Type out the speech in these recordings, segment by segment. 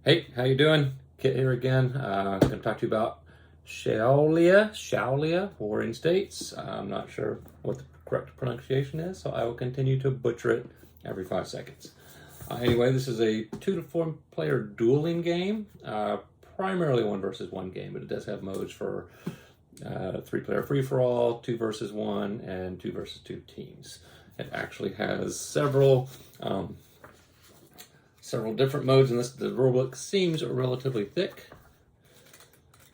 Hey, how you doing? Kit here again. I'm going to talk to you about Shaolia, Warring States. I'm not sure what the correct pronunciation is, so I will continue to butcher it every 5 seconds. Anyway, this is a 2 to 4 player dueling game, primarily 1 versus 1 game, but it does have modes for 3 player free-for-all, 2 versus 1, and 2 versus 2 teams. It actually has several different modes in this. The rulebook seems relatively thick,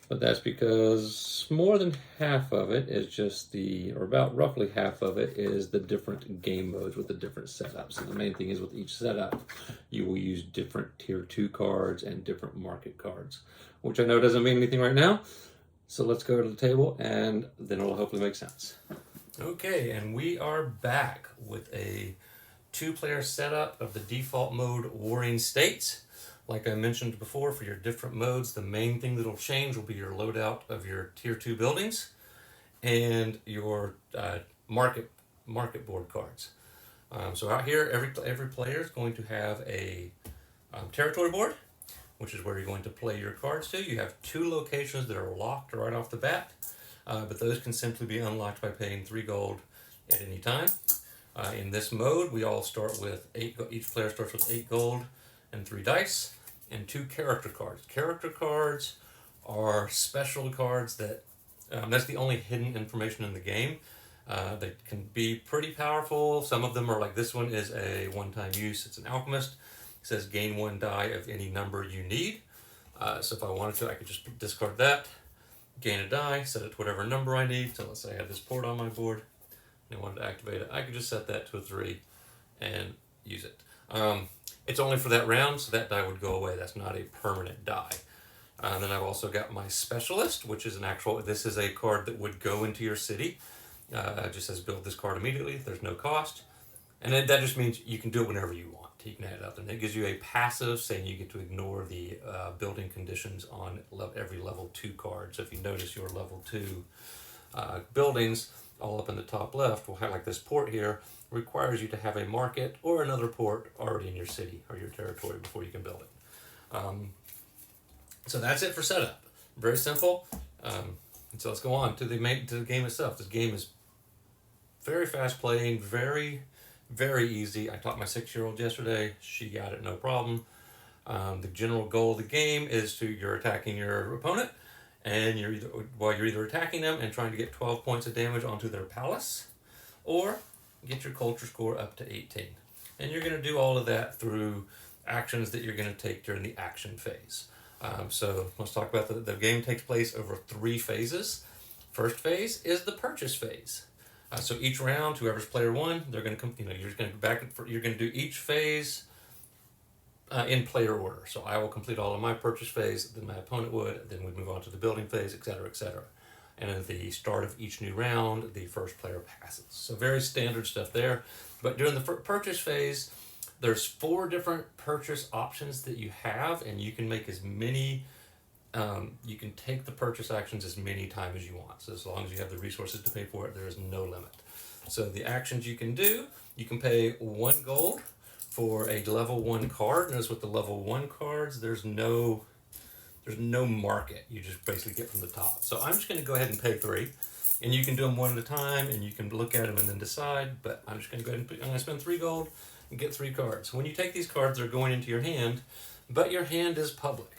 but that's because more than half of it is just or about roughly half of it is the different game modes with the different setups. So the main thing is with each setup, you will use different tier 2 cards and different market cards, which I know doesn't mean anything right now. So let's go to the table and then it'll hopefully make sense. Okay, and we are back with a 2-player setup of the default mode Warring States. Like I mentioned before, for your different modes, the main thing that will change will be your loadout of your tier 2 buildings and your market board cards. So out here, every player is going to have a territory board, which is where you're going to play your cards to. You have 2 locations that are locked right off the bat, but those can simply be unlocked by paying 3 gold at any time. In this mode, we all start with 8. Each player starts with 8 gold and 3 dice and 2 character cards. Character cards are special cards that's the only hidden information in the game. They can be pretty powerful. Some of them are like this one is a one-time use. It's an alchemist. It says gain 1 die of any number you need. So if I wanted to, I could just discard that, gain a die, set it to whatever number I need. So let's say I have this port on my board. I wanted to activate it, I could just set that to a 3 and use it. It's only for that round, so that die would go away. That's not a permanent die. Then I've also got my specialist, which is this is a card that would go into your city. It just says build this card immediately. There's no cost. And that just means you can do it whenever you want. You can add it up. And it gives you a passive saying you get to ignore the building conditions on every level 2 card. So if you notice your level 2 buildings, all up in the top left, will have like this port here, requires you to have a market or another port already in your city or your territory before you can build it. So that's it for setup. Very simple. So let's go on to the game itself. This game is very fast playing, very, very easy. I taught my 6-year-old yesterday. She got it no problem. The general goal of the game is you're attacking your opponent, and you're either attacking them and trying to get 12 points of damage onto their palace, or get your culture score up to 18. And you're going to do all of that through actions that you're going to take during the action phase. So let's talk about the game takes place over 3 phases. First phase is the purchase phase. So each round, whoever's player 1, they're going to come. You're just going to you're going to do each phase in player order. So I will complete all of my purchase phase, then my opponent would, then we'd move on to the building phase, etc., etc. And at the start of each new round, the first player passes. So very standard stuff there. But during the purchase phase, there's 4 different purchase options that you have, and you can make as many, you can take the purchase actions as many times as you want. So as long as you have the resources to pay for it, there is no limit. So the actions you can do, you can pay 1 gold for a level 1 card. Notice with the level 1 cards, there's no market. You just basically get from the top. So I'm just going to go ahead and pay 3, and you can do them one at a time, and you can look at them and then decide. But I'm just going to go ahead and I'm going to spend 3 gold and get 3 cards. When you take these cards, they're going into your hand, but your hand is public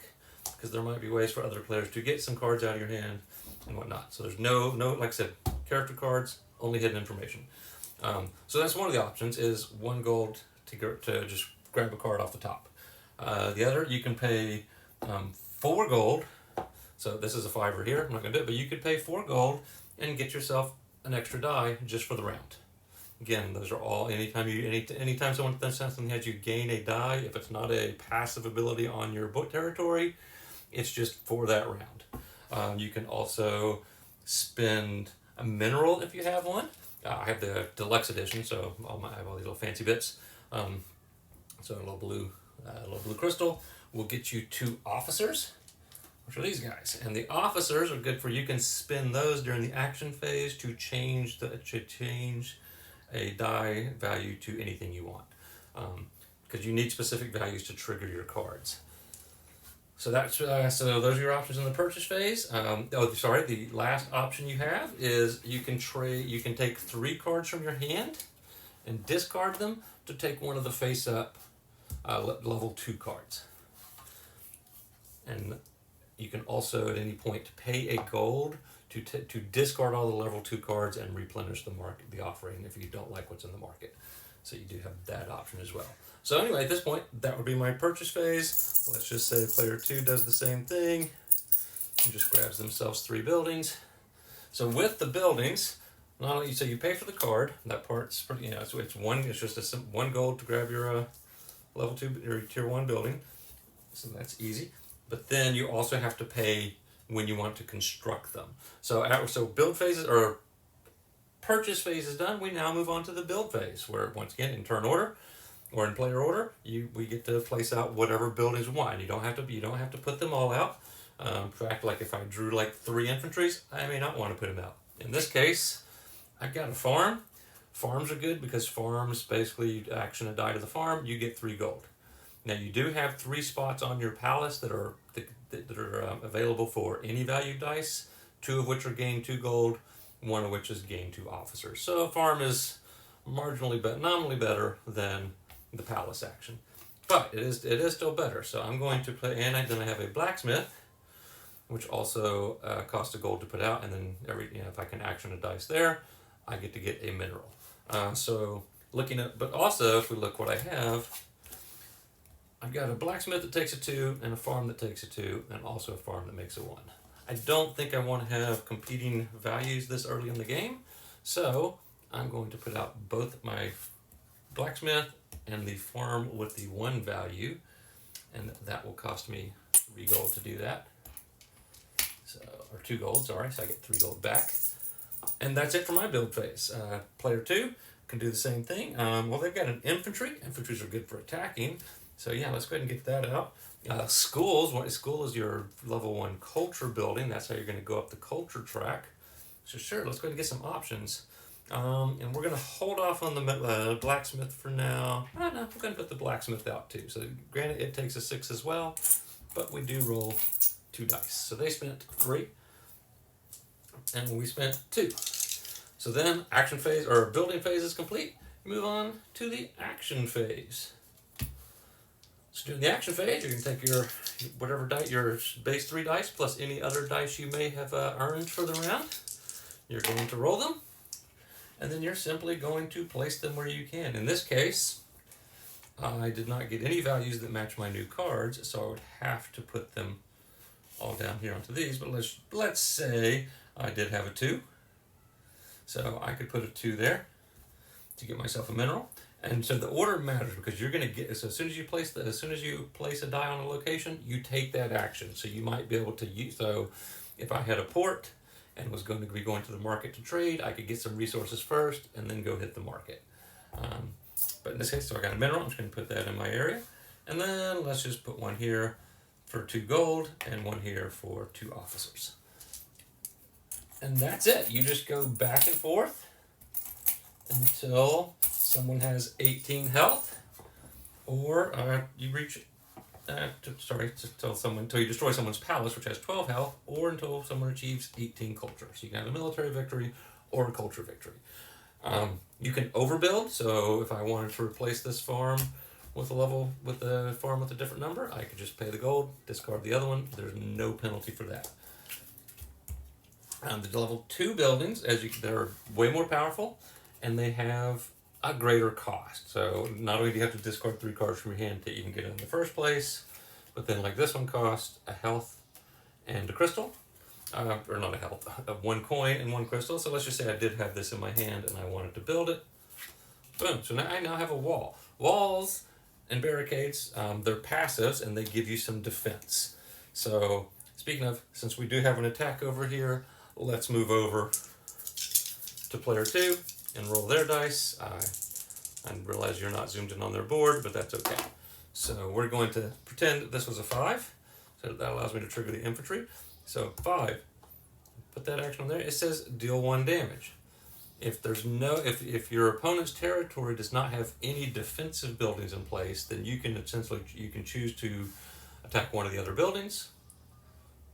because there might be ways for other players to get some cards out of your hand and whatnot. So there's no like I said, character cards, only hidden information. So that's one of the options is 1 gold to just grab a card off the top. The other, you can pay 4 gold. So this is a 5 here. I'm not going to do it, but you could pay 4 gold and get yourself an extra die just for the round. Again, those are all anytime someone does something has you gain a die. If it's not a passive ability on your book territory, it's just for that round. You can also spend a mineral if you have one. I have the deluxe edition, so I have all these little fancy bits. So a little blue crystal will get you 2 officers, which are these guys. And the officers are good for, you can spin those during the action phase to change a die value to anything you want. Because you need specific values to trigger your cards. So that's so those are your options in the purchase phase. The last option you have is you can trade. You can take 3 cards from your hand and discard them to take one of the face-up level 2 cards. And you can also at any point pay a gold to discard all the level 2 cards and replenish the offering if you don't like what's in the market. So you do have that option as well. So anyway, at this point, that would be my purchase phase. Let's just say player 2 does the same thing. He just grabs themselves 3 buildings. So with the buildings, not only so you pay for the card, that part's pretty, so it's just 1 gold to grab your level 2 or tier 1 building. So that's easy. But then you also have to pay when you want to construct them. So build phases or purchase phase is done. We now move on to the build phase, where once again in turn order or in player order, we get to place out whatever buildings we want. You don't have to put them all out. In fact, like if I drew like 3 infantries, I may not want to put them out. In this case, I've got a farm. Farms are good because farms basically you action a die to the farm, you get 3 gold. Now you do have 3 spots on your palace that are available for any value dice, 2 of which are gain 2 gold, 1 of which is gain 2 officers. So a farm is nominally better than the palace action, but it is still better. So I'm going to play, and then I have a blacksmith, which also costs a gold to put out, and then if I can action a dice there, I get to get a mineral. But also if we look what I have. I've got a blacksmith that takes a 2 and a farm that takes a 2 and also a farm that makes a 1. I don't think I want to have competing values this early in the game, so I'm going to put out both my blacksmith and the farm with the 1 value, and that will cost me 3 gold to do that. Or 2 gold, sorry, so I get 3 gold back. And that's it for my build phase. Player 2 can do the same thing. Well, they've got an infantry. Infantries are good for attacking. So yeah, let's go ahead and get that out. Schools. School is your level 1 culture building. That's how you're going to go up the culture track. So sure, let's go ahead and get some options. And we're going to hold off on the blacksmith for now. No, we're going to put the blacksmith out too. So granted, it takes a 6 as well, but we do roll 2 dice. So they spent 3, and we spent 2. So then action phase or building phase is complete. Move on to the action phase. So during the action phase, you can take your whatever dice, your base 3 dice plus any other dice you may have earned for the round. You're going to roll them, and then you're simply going to place them where you can. In this case, I did not get any values that match my new cards, so I would have to put them all down here onto these. But let's say I did have a 2, so I could put a 2 there to get myself a mineral. And so the order matters because you're going to get, so as soon as you place a die on a location, you take that action. So you might be able to use, so if I had a port and was going to be going to the market to trade, I could get some resources first and then go hit the market. But in this case, so I got a mineral, I'm just going to put that in my area. And then let's just put 1 here for 2 gold and 1 here for 2 officers. And that's it. You just go back and forth until someone has 18 health, or you reach, until you destroy someone's palace, which has 12 health, or until someone achieves 18 culture. So you can have a military victory or a culture victory. You can overbuild, so if I wanted to replace this farm with a farm with a different number, I could just pay the gold, discard the other one. There's no penalty for that. The level 2 buildings, they're way more powerful, and they have a greater cost. So not only do you have to discard 3 cards from your hand to even get it in the first place, but then like this one costs a health and a crystal, or not a health, 1 coin and 1 crystal. So let's just say I did have this in my hand and I wanted to build it. Boom, so now I have a wall. Walls and barricades, they're passives and they give you some defense. So speaking of, since we do have an attack over here, let's move over to player 2 and roll their dice. I realize you're not zoomed in on their board, but that's okay. So we're going to pretend this was a 5. So that allows me to trigger the infantry. So 5, put that action on there. It says deal 1 damage. If your opponent's territory does not have any defensive buildings in place, then you can choose to attack one of the other buildings,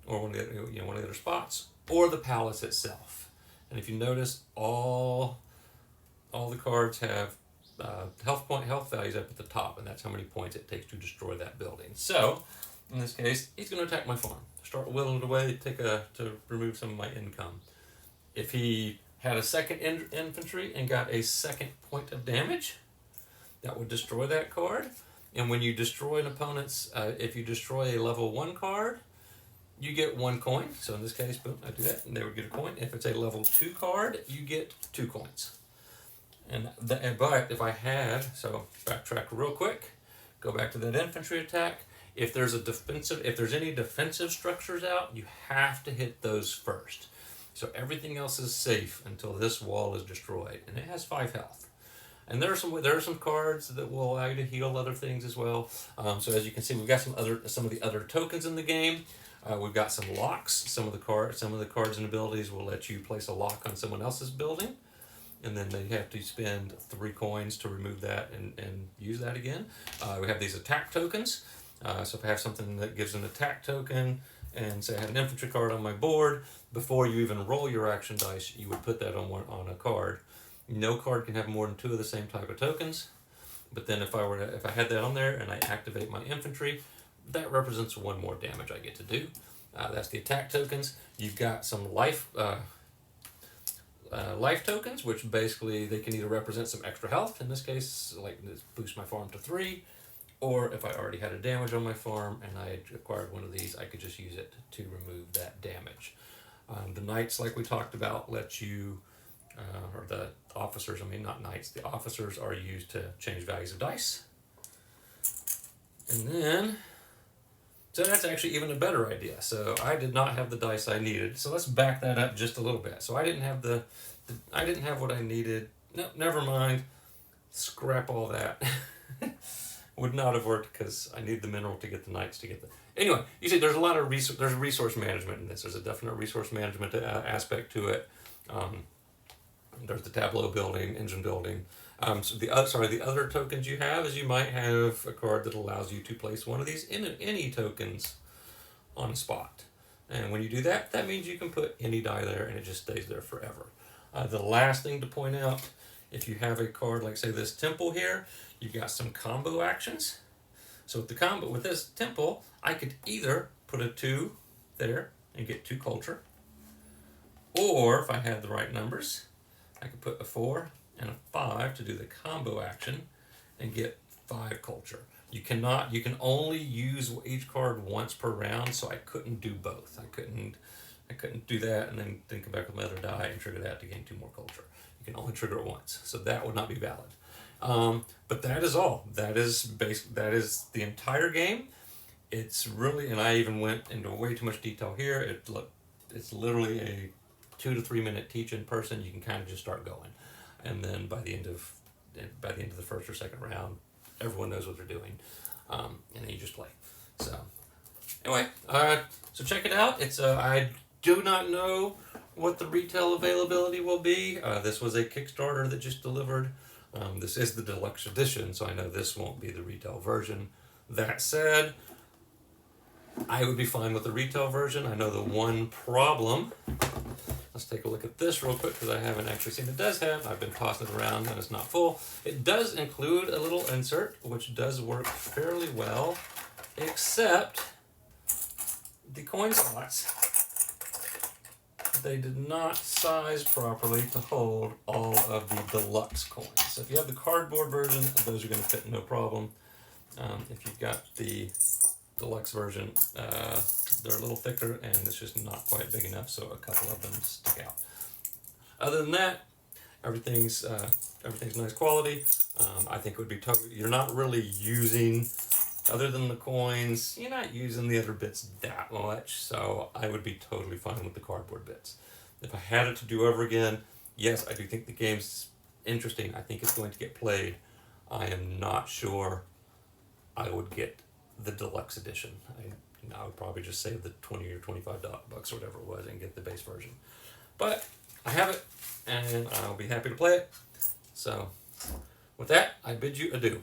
or one of the other spots, or the palace itself. And if you notice, all the cards have health values up at the top, and that's how many points it takes to destroy that building. So, in this case, he's going to attack my farm. Start whittling it away, to remove some of my income. If he had a second infantry and got a second point of damage, that would destroy that card. And when you destroy an opponent's, if you destroy a level 1 card, you get 1 coin. So in this case, boom, I do that, and they would get a coin. If it's a level 2 card, you get 2 coins. But backtrack real quick, go back to that infantry attack. If there's any defensive structures out, you have to hit those first. So everything else is safe until this wall is destroyed, and it has 5 health. And there are some cards that will allow you to heal other things as well. So as you can see, we've got some of the other tokens in the game. We've got some locks. Some of the cards and abilities will let you place a lock on someone else's building, and then they have to spend 3 coins to remove that and use that again. We have these attack tokens. So if I have something that gives an attack token, and say I have an infantry card on my board, before you even roll your action dice, you would put that on a card. No card can have more than 2 of the same type of tokens. But then if I had that on there and I activate my infantry, that represents 1 more damage I get to do. That's the attack tokens. You've got some life tokens, which basically they can either represent some extra health. In this case, like this boost my farm to 3, or if I already had a damage on my farm and I had acquired one of these, I could just use it to remove that damage. The knights, like we talked about, let you, or the officers, not knights, the officers are used to change values of dice. And then, so that's actually even a better idea. So I did not have the dice I needed. So let's back that up just a little bit. So I didn't have I didn't have what I needed. No, never mind. Scrap all that. Would not have worked because I need the mineral to get the knights to get the... Anyway, you see there's a lot of resource management in this. There's a definite resource management aspect to it. There's the tableau building, engine building. So the other tokens you have is you might have a card that allows you to place one of these any tokens on a spot. And when you do that, that means you can put any die there and it just stays there forever. The last thing to point out, if you have a card like, say, this temple here, you've got some combo actions. So with this temple, I could either put a 2 there and get 2 culture, or if I had the right numbers, I could put a 4 and a 5 to do the combo action and get 5 culture. You can only use each card once per round, so I couldn't do both. I couldn't do that and then come back with my other die and trigger that to gain 2 more culture. You can only trigger it once, so that would not be valid. But that is all. That is the entire game. It's really, and I even went into way too much detail here. It's literally a 2 to 3 minute teach in person. You can kind of just start going, and then by the end of the first or second round, everyone knows what they're doing, and then you just play. So anyway, so check it out. It's I do not know what the retail availability will be. This was a Kickstarter that just delivered. This is the deluxe edition, so I know this won't be the retail version. That said, I would be fine with the retail version. I know the one problem, let's take a look at this real quick because I haven't actually seen it. Does have, I've been tossing it around and it's not full. It does include a little insert, which does work fairly well, except the coin slots, they did not size properly to hold all of the deluxe coins. So if you have the cardboard version, those are going to fit no problem. If you've got the deluxe version, they're a little thicker and it's just not quite big enough, so a couple of them stick out. Other than that, everything's nice quality. I think it would be totally, you're not really using, other than the coins, you're not using the other bits that much, so I would be totally fine with the cardboard bits. If I had it to do over again, yes, I do think the game's interesting. I think it's going to get played. I am not sure I would get the deluxe edition. I would probably just save the $20 or $25 or whatever it was and get the base version. But I have it, and I'll be happy to play it. So with that, I bid you adieu.